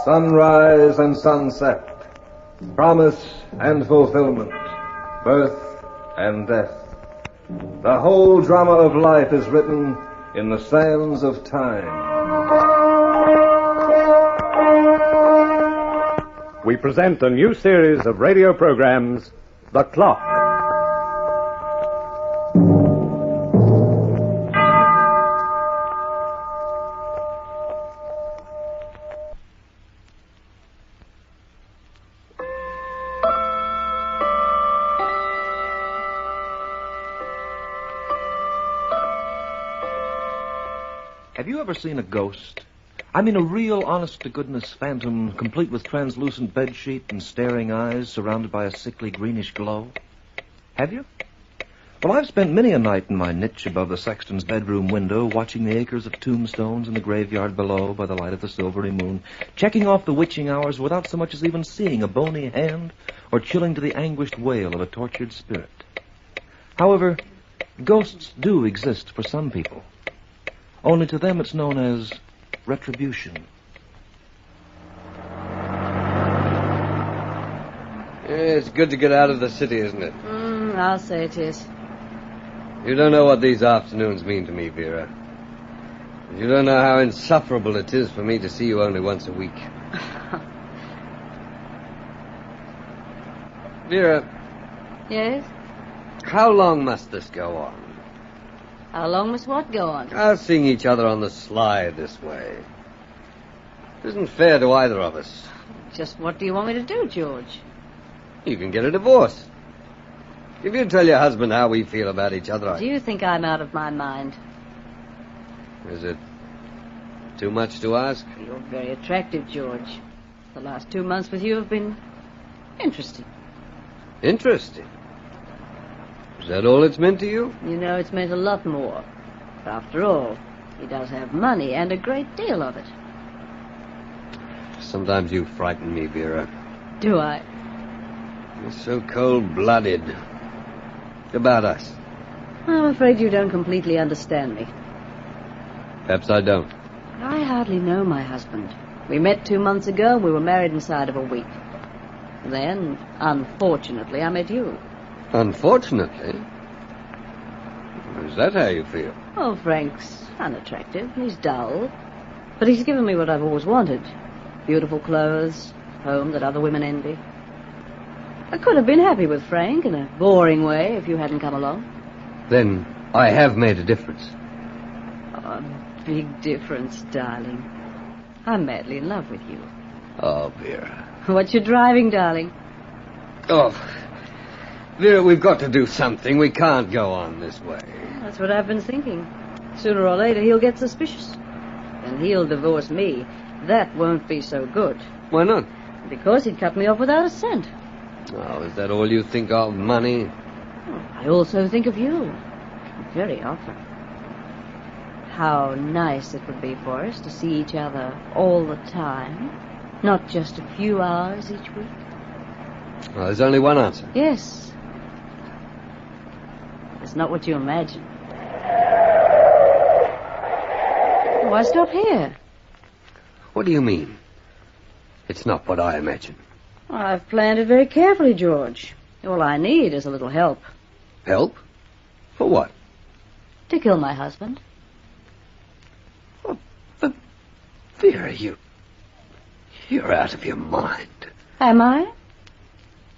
Sunrise and sunset, promise and fulfillment, birth and death. The whole drama of life is written in the sands of time. We present a new series of radio programs, The Clock. Have you ever seen a ghost? I mean a real honest-to-goodness phantom, complete with translucent bedsheet and staring eyes, surrounded by a sickly greenish glow? Have you? Well, I've spent many a night in my niche above the sexton's bedroom window, watching the acres of tombstones in the graveyard below by the light of the silvery moon, checking off the witching hours without so much as even seeing a bony hand or chilling to the anguished wail of a tortured spirit. However, ghosts do exist for some people. Only to them it's known as retribution. It's good to get out of the city, isn't it? I'll say it is. You don't know what these afternoons mean to me, Vera. You don't know how insufferable it is for me to see you only once a week. Vera. Yes? How long must this go on? How long must what go on? Our seeing each other on the sly this way. It isn't fair to either of us. Just what do you want me to do, George? You can get a divorce. If you tell your husband how we feel about each other, Do you think I'm out of my mind? Is it too much to ask? You're very attractive, George. The last 2 months with you have been interesting. Interesting. Is that all it's meant to you? You know, it's meant a lot more. After all, he does have money, and a great deal of it. Sometimes you frighten me, Vera. Do I? You're so cold-blooded. About us. I'm afraid you don't completely understand me. Perhaps I don't. I hardly know my husband. We met 2 months ago, and we were married inside of a week. Then, unfortunately, I met you. Unfortunately? Is that how you feel? Oh, Frank's unattractive. He's dull. But he's given me what I've always wanted. Beautiful clothes, home that other women envy. I could have been happy with Frank in a boring way if you hadn't come along. Then I have made a difference. Oh, a big difference, darling. I'm madly in love with you. Oh, Vera. What's your driving, darling? Oh, Vera, we've got to do something. We can't go on this way. That's what I've been thinking. Sooner or later, he'll get suspicious. And he'll divorce me. That won't be so good. Why not? Because he'd cut me off without a cent. Oh, is that all you think of, money? Oh, I also think of you. Very often. How nice it would be for us to see each other all the time. Not just a few hours each week. Well, there's only one answer. Yes. It's not what you imagine. Why stop here? What do you mean? It's not what I imagine. I've planned it very carefully, George. All I need is a little help. Help? For what? To kill my husband. Oh, but Vera, you're out of your mind. Am I?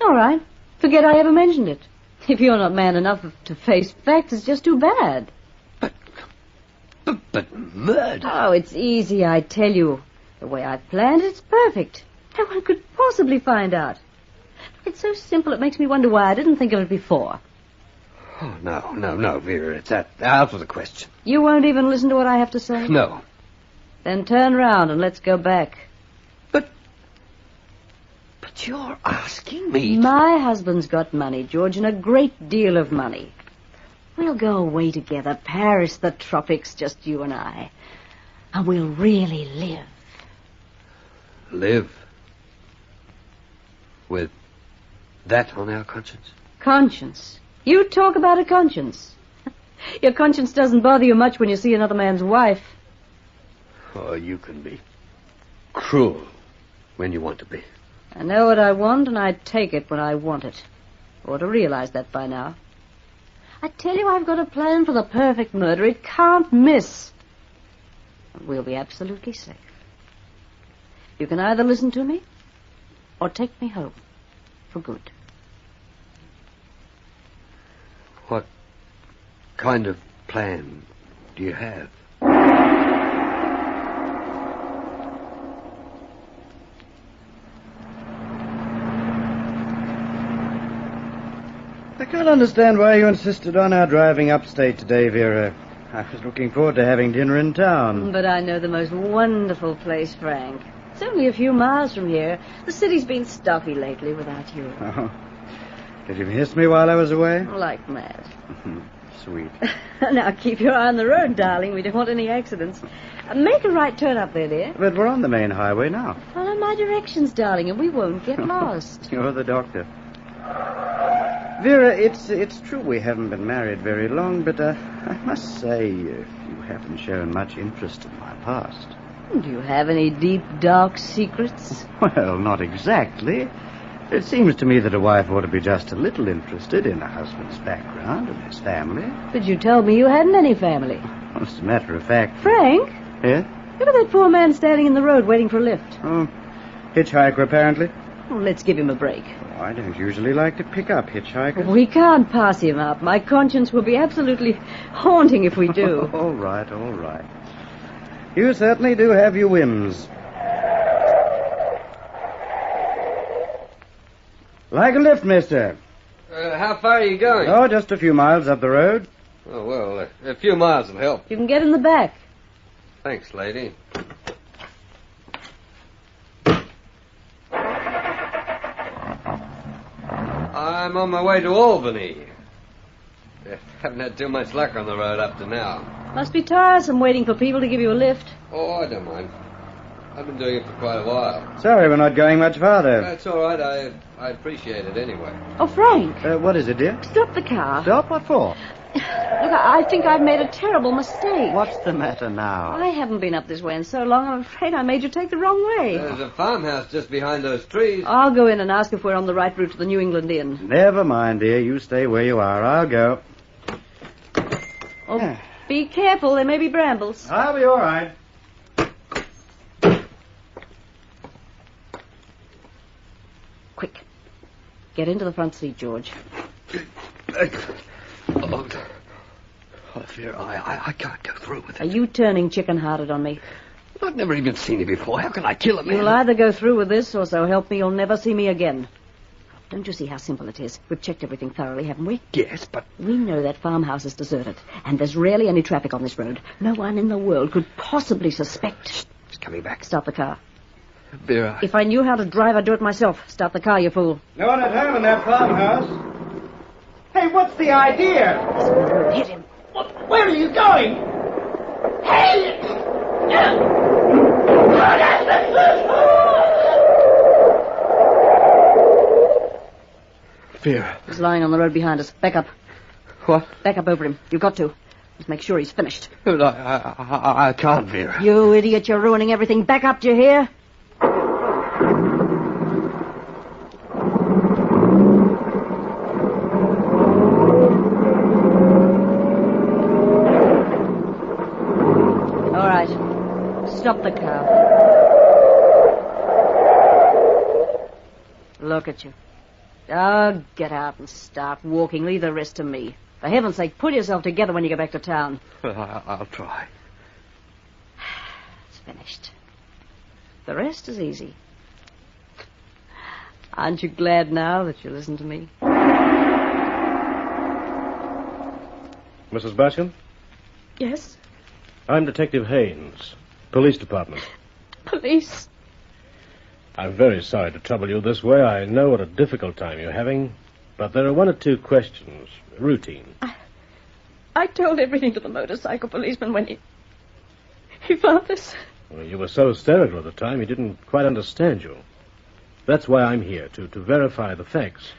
All right. Forget I ever mentioned it. If you're not man enough to face facts, it's just too bad. But murder? Oh, it's easy, I tell you. The way I've planned it, it's perfect. No one could possibly find out. It's so simple, it makes me wonder why I didn't think of it before. Oh, no, Vera, it's out of the question. You won't even listen to what I have to say? No. Then turn round and let's go back. But you're asking me My husband's got money, George, and a great deal of money. We'll go away together, Paris, the tropics, just you and I. And we'll really live. Live? With that on our conscience? Conscience? You talk about a conscience. Your conscience doesn't bother you much when you see another man's wife. Oh, you can be cruel when you want to be. I know what I want, and I take it when I want it. I ought to realize that by now. I tell you, I've got a plan for the perfect murder. It can't miss. And we'll be absolutely safe. You can either listen to me or take me home for good. What kind of plan do you have? I can't understand why you insisted on our driving upstate today, Vera. I was looking forward to having dinner in town. But I know the most wonderful place, Frank. It's only a few miles from here. The city's been stuffy lately without you. Oh. Did you miss me while I was away? Like mad. Sweet. Now, keep your eye on the road, darling. We don't want any accidents. Make a right turn up there, dear. But we're on the main highway now. Follow my directions, darling, and we won't get lost. You're the doctor. Vera, it's true we haven't been married very long, but I must say you haven't shown much interest in my past. Do you have any deep, dark secrets? Well, not exactly. It seems to me that a wife ought to be just a little interested in a husband's background and his family. But you told me you hadn't any family. Well, as a matter of fact... Frank? Yeah? Look at that poor man standing in the road waiting for a lift. Oh, hitchhiker, apparently. Well, let's give him a break. Oh, I don't usually like to pick up hitchhikers. We can't pass him up. My conscience will be absolutely haunting if we do. All right, all right. You certainly do have your whims. Like a lift, mister. How far are you going? Oh, just a few miles up the road. Oh, well, a few miles will help. You can get in the back. Thanks, lady. I'm on my way to Albany. Haven't had too much luck on the road up to now. Must be tiresome waiting for people to give you a lift. Oh, I don't mind. I've been doing it for quite a while. Sorry, we're not going much farther. That's all right. I appreciate it anyway. Oh, Frank, What is it, dear? stop the car. Stop? What for? Look, I think I've made a terrible mistake. What's the matter now? I haven't been up this way in so long, I'm afraid I made you take the wrong way. There's a farmhouse just behind those trees. I'll go in and ask if we're on the right route to the New England Inn. Never mind, dear. You stay where you are. I'll go. Oh, be careful, there may be brambles. I'll be all right. Quick, get into the front seat, George. Oh, Vera, I can't go through with Are it. you turning chicken-hearted on me? I've never even seen you before. How can I kill a man? You'll either go through with this, or so help me, you'll never see me again. Don't you see how simple it is? We've checked everything thoroughly, haven't we? Yes, but... We know that farmhouse is deserted, and there's rarely any traffic on this road. No one in the world could possibly suspect. He's coming back. Stop the car. Vera. If I knew how to drive, I'd do it myself. Stop the car, you fool. No one at home in that farmhouse. Hey, what's the idea? Hit him. Where are you going? Hey! Vera. He's lying on the road behind us. Back up. What? Back up over him. You've got to. Just make sure he's finished. But I can't, Vera. You idiot, you're ruining everything. Back up, do you hear? All right. Stop the car. Look at you. Oh, get out and start walking. Leave the rest to me. For heaven's sake, pull yourself together when you get back to town. I'll try. It's finished. The rest is easy. Aren't you glad now that you listened to me? Mrs. Bascom? Yes? I'm Detective Haynes, Police Department. Police? I'm very sorry to trouble you this way. I know what a difficult time you're having, but there are one or two questions, routine. I told everything to the motorcycle policeman when he found this. Well, you were so hysterical at the time, he didn't quite understand you. That's why I'm here, to verify the facts.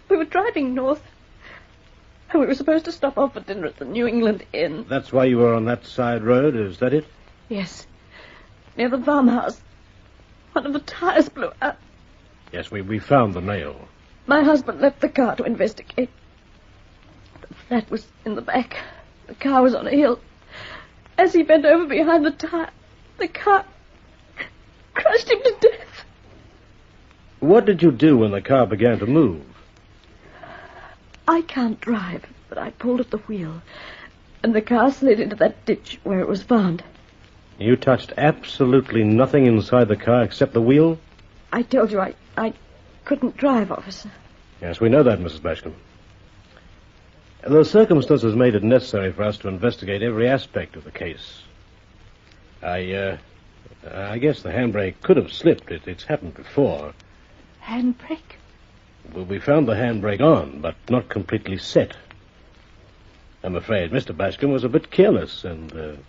We were driving north, and we were supposed to stop off for dinner at the New England Inn. That's why you were on that side road, is that it? Yes, near the farmhouse. One of the tires blew out. Yes, we found the nail. My husband left the car to investigate. The flat was in the back. The car was on a hill. As he bent over behind the tire, the car crushed him to death. What did you do when the car began to move? I can't drive, but I pulled at the wheel, and the car slid into that ditch where it was found. You touched absolutely nothing inside the car except the wheel? I told you I couldn't drive, officer. Yes, we know that, Mrs. Bashcom. The circumstances made it necessary for us to investigate every aspect of the case. I guess the handbrake could have slipped. It's happened before. Handbrake? Well, we found the handbrake on, but not completely set. I'm afraid Mr. Bashcom was a bit careless, and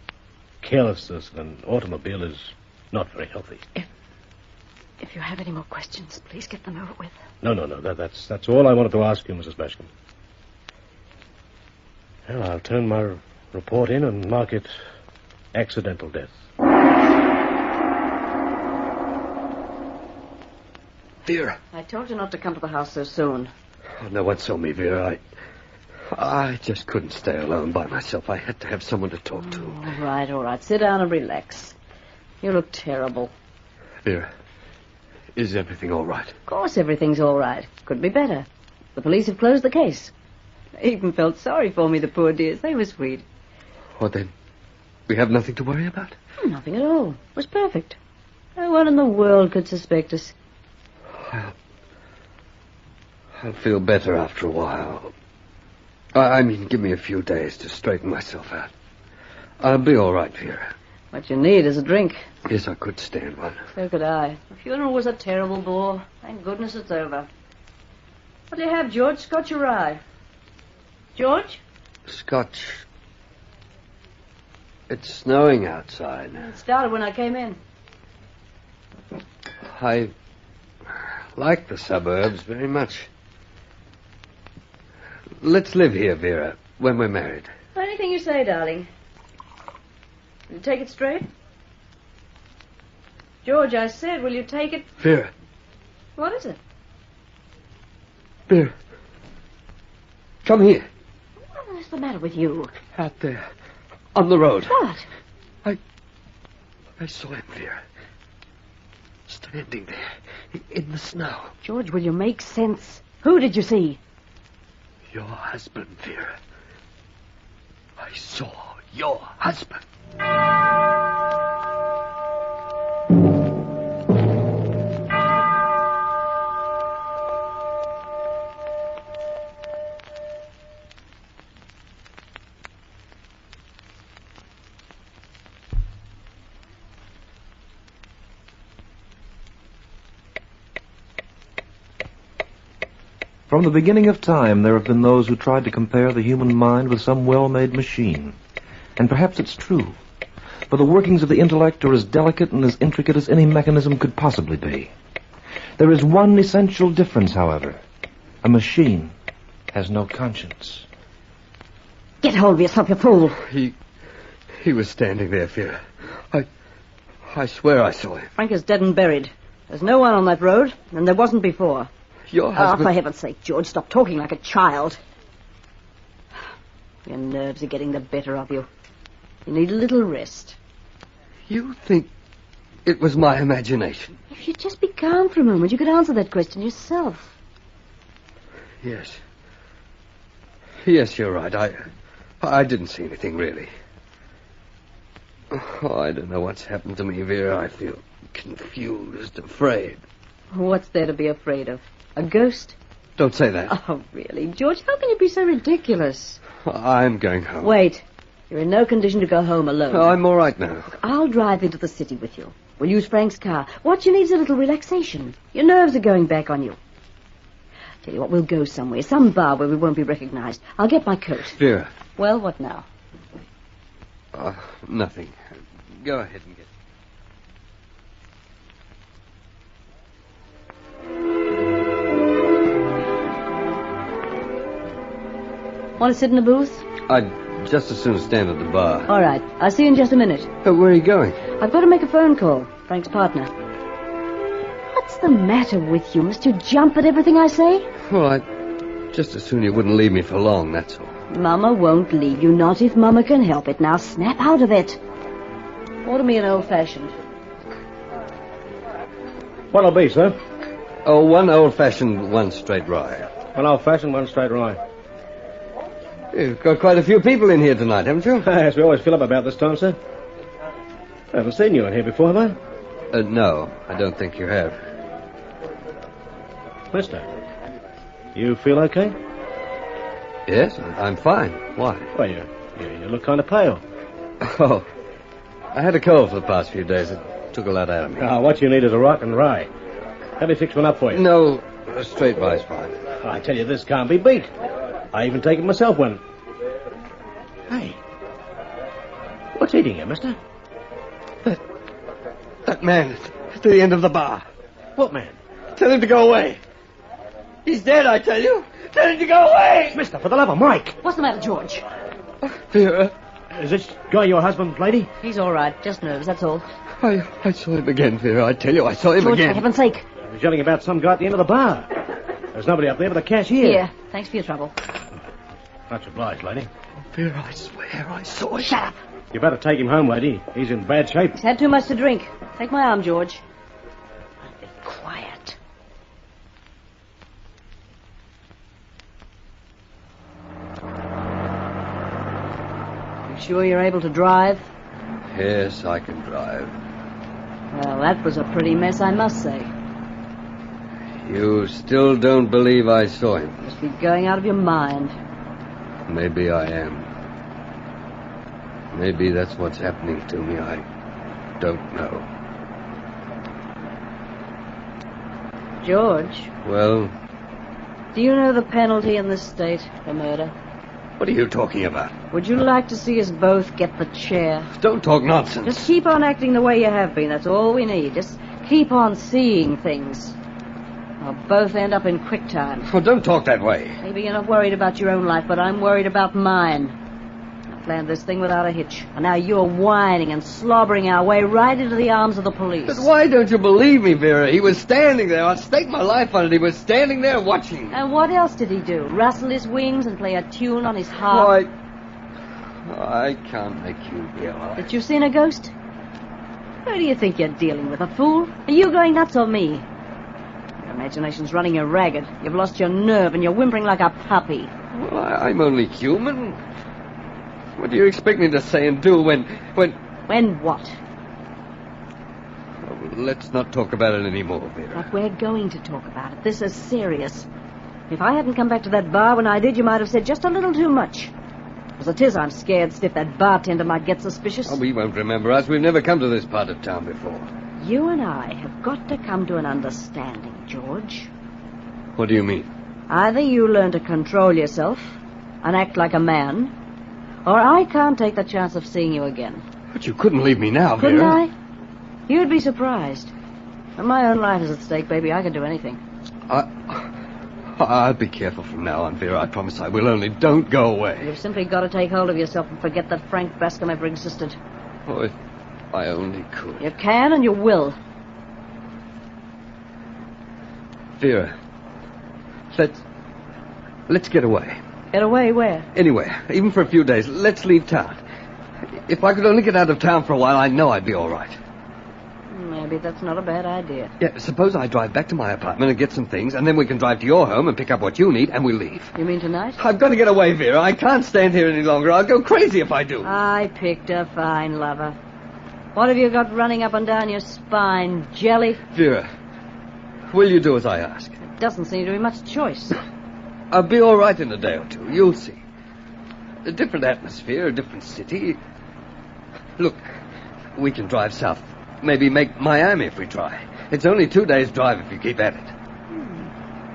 carelessness in an automobile is not very healthy. If you have any more questions, please get them over with. No. That's all I wanted to ask you, Mrs. Bashcom. Well, I'll turn my report in and mark it accidental death. Vera. I told you not to come to the house so soon. Oh, no one saw me, Vera. I just couldn't stay alone by myself. I had to have someone to talk to. All right. Sit down and relax. You look terrible. Vera, is everything all right? Of course everything's all right. Could be better. The police have closed the case. They even felt sorry for me, the poor dears. They were sweet. Well, then, we have nothing to worry about? Nothing at all. It was perfect. No one in the world could suspect us. I'll feel better after a while. I mean, give me a few days to straighten myself out. I'll be all right, Vera. What you need is a drink. Yes, I could stand one. So could I. The funeral was a terrible bore. Thank goodness it's over. What do you have, George? Scotch or rye? George? Scotch. It's snowing outside. It started when I came in. I like the suburbs very much. Let's live here, Vera, when we're married. Anything you say, darling. Will you take it straight? George, I said, will you take it... Vera. What is it? Vera. Come here. What's the matter with you? Out there. On the road. What? I saw him, Vera. Standing there. In the snow. George, will you make sense? Who did you see? Your husband, Vera. I saw your husband. From the beginning of time, there have been those who tried to compare the human mind with some well-made machine. And perhaps it's true. For the workings of the intellect are as delicate and as intricate as any mechanism could possibly be. There is one essential difference, however. A machine has no conscience. Get hold of yourself, you fool. He was standing there, Vera. I swear I saw him. Frank is dead and buried. There's no one on that road, and there wasn't before. Your husband... Oh, for heaven's sake, George, stop talking like a child. Your nerves are getting the better of you. You need a little rest. You think it was my imagination? If you'd just be calm for a moment, you could answer that question yourself. Yes. Yes, you're right. I didn't see anything, really. Oh, I don't know what's happened to me, Vera. I feel confused, afraid. What's there to be afraid of? A ghost? Don't say that. Oh, really? George, how can you be so ridiculous? I'm going home. Wait. You're in no condition to go home alone. Oh, I'm all right now. I'll drive into the city with you. We'll use Frank's car. What you need is a little relaxation. Your nerves are going back on you. Tell you what, we'll go somewhere. Some bar where we won't be recognized. I'll get my coat. Vera. Well, what now? Nothing. Go ahead and get... Want to sit in the booth? I'd just as soon stand at the bar. All right. I'll see you in just a minute. Where are you going? I've got to make a phone call. Frank's partner. What's the matter with you? Must you jump at everything I say? Well, just as soon you wouldn't leave me for long, that's all. Mama won't leave you, not if Mama can help it. Now snap out of it. Order me an old-fashioned. What'll be, sir? Oh, one old-fashioned, one straight rye. One old-fashioned, one straight rye. You've got quite a few people in here tonight, haven't you? Yes, we always fill up about this time, sir. I haven't seen you in here before, have I? No, I don't think you have. Mister, you feel okay? Yes, I'm fine. Why? Well, you look kind of pale. Oh, I had a cold for the past few days. It took a lot out of me. What you need is a rock and rye. Let me fix one up for you. No, a straight rye's fine. I tell you, this can't be beat. I even take it myself when... Hey, what's eating you, mister? That man at the end of the bar. What man? Tell him to go away. He's dead, I tell you. Tell him to go away. Mister, for the love of Mike. What's the matter, George? Vera, Is this guy your husband, lady? He's all right. Just nerves, that's all. I saw him again, Vera. I tell you, I saw him George, for again. heaven's sake. He was yelling about some guy at the end of the bar. There's nobody up there but the cashier. Here, thanks for your trouble. Much obliged, lady. Vera, I swear I saw him. Shut up. You better take him home, lady. He's in bad shape. He's had too much to drink. Take my arm, George. Be quiet. You sure you're able to drive? Yes, I can drive. Well, that was a pretty mess, I must say. You still don't believe I saw him? Must be going out of your mind. Maybe I am. Maybe that's what's happening to me. I don't know. George, Well, do you know the penalty in this state for murder? what are you talking about? Would you like to see us both get the chair? Don't talk nonsense. Just keep on acting the way you have been. That's all we need. Just keep on seeing things. We'll both end up in quick time. Oh, don't talk that way. Maybe you're not worried about your own life, but I'm worried about mine. I planned this thing without a hitch. And now you're whining and slobbering our way right into the arms of the police. But why don't you believe me, Vera? He was standing there. I'd stake my life on it. He was standing there watching. And what else did he do? Rustle his wings and play a tune on his harp? I can't make you realize. That you've seen a ghost? Who do you think you're dealing with, a fool? Are you going nuts or me? Your imagination's running you ragged. You've lost your nerve and you're whimpering like a puppy. Well, I'm only human. What do you expect me to say and do when... When what? Oh, let's not talk about it anymore, Vera. But we're going to talk about it. This is serious. If I hadn't come back to that bar when I did, you might have said just a little too much. As it is, I'm scared stiff that bartender might get suspicious. Oh, we won't remember us. We've never come to this part of town before. You and I have got to come to an understanding, George. What do you mean? Either you learn to control yourself and act like a man, or I can't take the chance of seeing you again. But you couldn't leave me now, Vera. Couldn't I? You'd be surprised. When my own life is at stake, baby, I can do anything. I'll be careful from now on, Vera. I promise I will. Only don't go away. You've simply got to take hold of yourself and forget that Frank Bascom ever existed. Oh, if I only could. You can and you will. Vera, let's get away. Get away where? Anywhere, even for a few days. Let's leave town. If I could only get out of town for a while, I know I'd be all right. Maybe that's not a bad idea. Yeah, suppose I drive back to my apartment and get some things, and then we can drive to your home and pick up what you need, and we leave. You mean tonight? I've got to get away, Vera. I can't stand here any longer. I'll go crazy if I do. I picked a fine lover. What have you got running up and down your spine, jelly? Vera, will you do as I ask? Doesn't seem to be much choice. I'll be all right in a day or two. You'll see. A different atmosphere, a different city. Look, we can drive south. Maybe make Miami if we try. It's only 2 days' drive if you keep at it.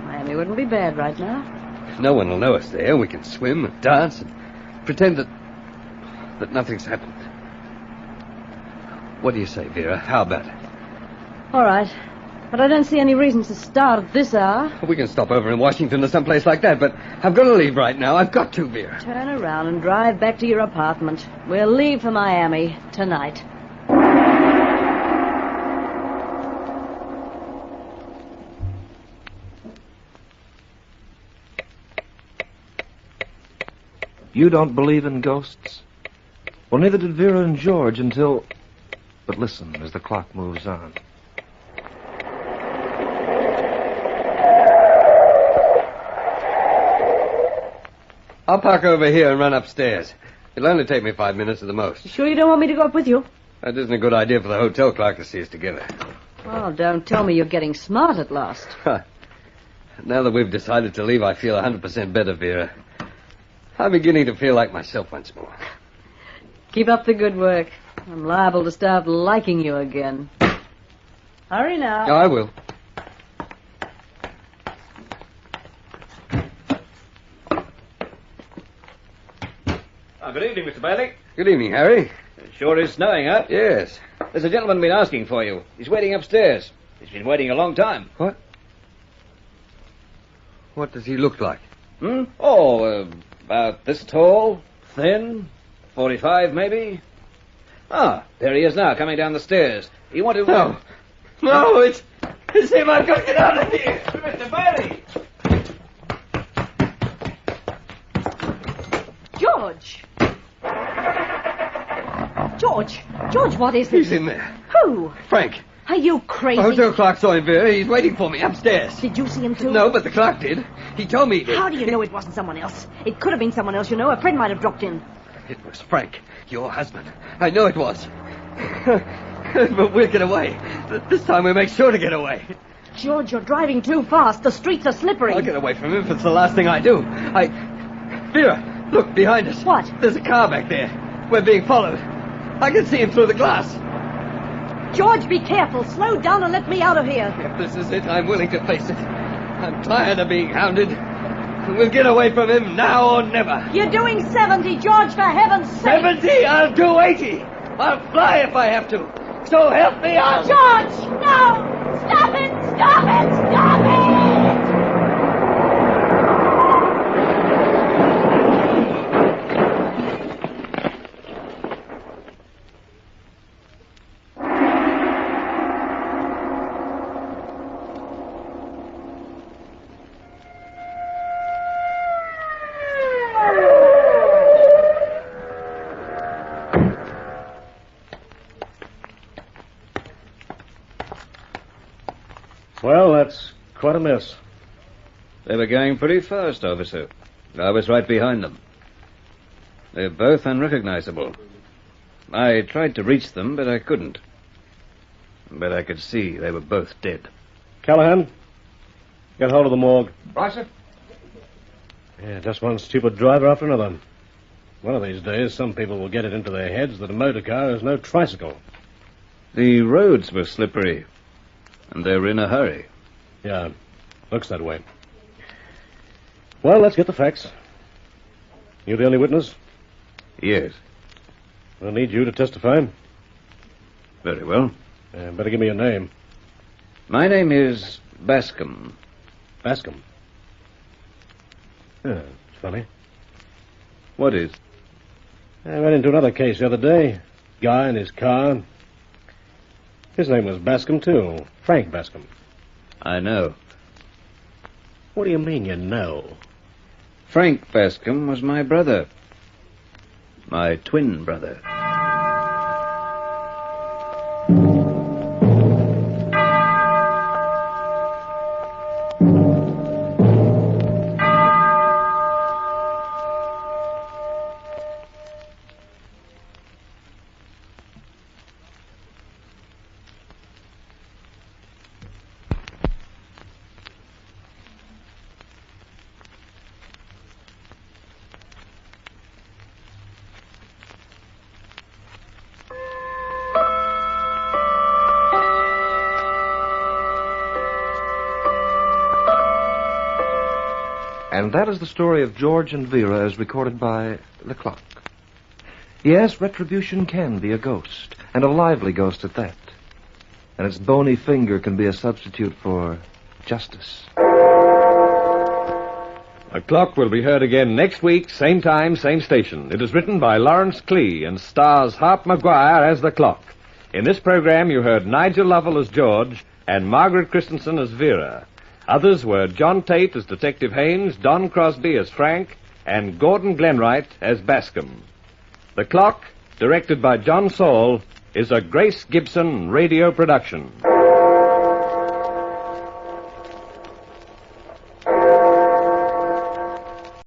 Miami wouldn't be bad right now. No one will know us there. We can swim and dance and pretend that nothing's happened. What do you say, Vera? How about it? All right. But I don't see any reason to start at this hour. We can stop over in Washington or someplace like that, but I've got to leave right now. I've got to, Vera. Turn around and drive back to your apartment. We'll leave for Miami tonight. You don't believe in ghosts? Well, neither did Vera and George until... But listen as the clock moves on. I'll park over here and run upstairs. It'll only take me 5 minutes at the most. You sure you don't want me to go up with you? That isn't a good idea for the hotel clerk to see us together. Well, don't tell me you're getting smart at last. Now that we've decided to leave, I feel 100% better, Vera. I'm beginning to feel like myself once more. Keep up the good work. I'm liable to start liking you again. Hurry now. I will. Good evening, Mr. Bailey. Good evening, Harry. It sure is snowing, huh? Yes. There's a gentleman been asking for you. He's waiting upstairs. He's been waiting a long time. What? What does he look like? Oh, about this tall, thin, 45 maybe. Ah, there he is now, coming down the stairs. He wanted... No. No, it's him. I've got to get out of here. Mr. Bailey! George! George, what is He's it? in there. Who? Frank. Are you crazy? The hotel clerk saw him, Vera. He's waiting for me upstairs. Did you see him too? No, but the clerk did. He told me he did. How do you know it wasn't someone else? It could have been someone else, you know. A friend might have dropped in. It was Frank, your husband. I know it was. But we'll get away. This time we'll make sure to get away. George, you're driving too fast. The streets are slippery. I'll get away from him if it's the last thing I do. Vera, look, behind us. What? There's a car back there. We're being followed. I can see him through the glass. George, be careful. Slow down and let me out of here. If this is it, I'm willing to face it. I'm tired of being hounded. We'll get away from him now or never. You're doing 70, George, for heaven's sake. 70? I'll do 80. I'll fly if I have to. So help me out. George, no! Stop it! Stop it! Stop it! Well, that's quite a mess. They were going pretty fast, officer. I was right behind them. They're both unrecognizable. I tried to reach them, but I couldn't. But I could see they were both dead. Callahan, get hold of the morgue. Right, sir. Yeah, just one stupid driver after another. One of these days, some people will get it into their heads that a motor car is no tricycle. The roads were slippery, and they were in a hurry. Yeah, looks that way. Well, let's get the facts. You the only witness? Yes. We'll need you to testify. Very well. Better give me your name. My name is Bascom. Bascom. Yeah, it's funny. What is? I ran into another case the other day. Guy in his car. His name was Bascom, too. Frank Bascom. I know. What do you mean you know? Frank Bascom was my brother. My twin brother. And that is the story of George and Vera as recorded by the clock. Yes, retribution can be a ghost, and a lively ghost at that. And its bony finger can be a substitute for justice. The Clock will be heard again next week, same time, same station. It is written by Lawrence Klee and stars Hart Maguire as the Clock. In this program, you heard Nigel Lovell as George and Margaret Christensen as Vera. Others were John Tate as Detective Haynes, Don Crosby as Frank, and Gordon Glenwright as Bascom. The Clock, directed by John Saul, is a Grace Gibson radio production.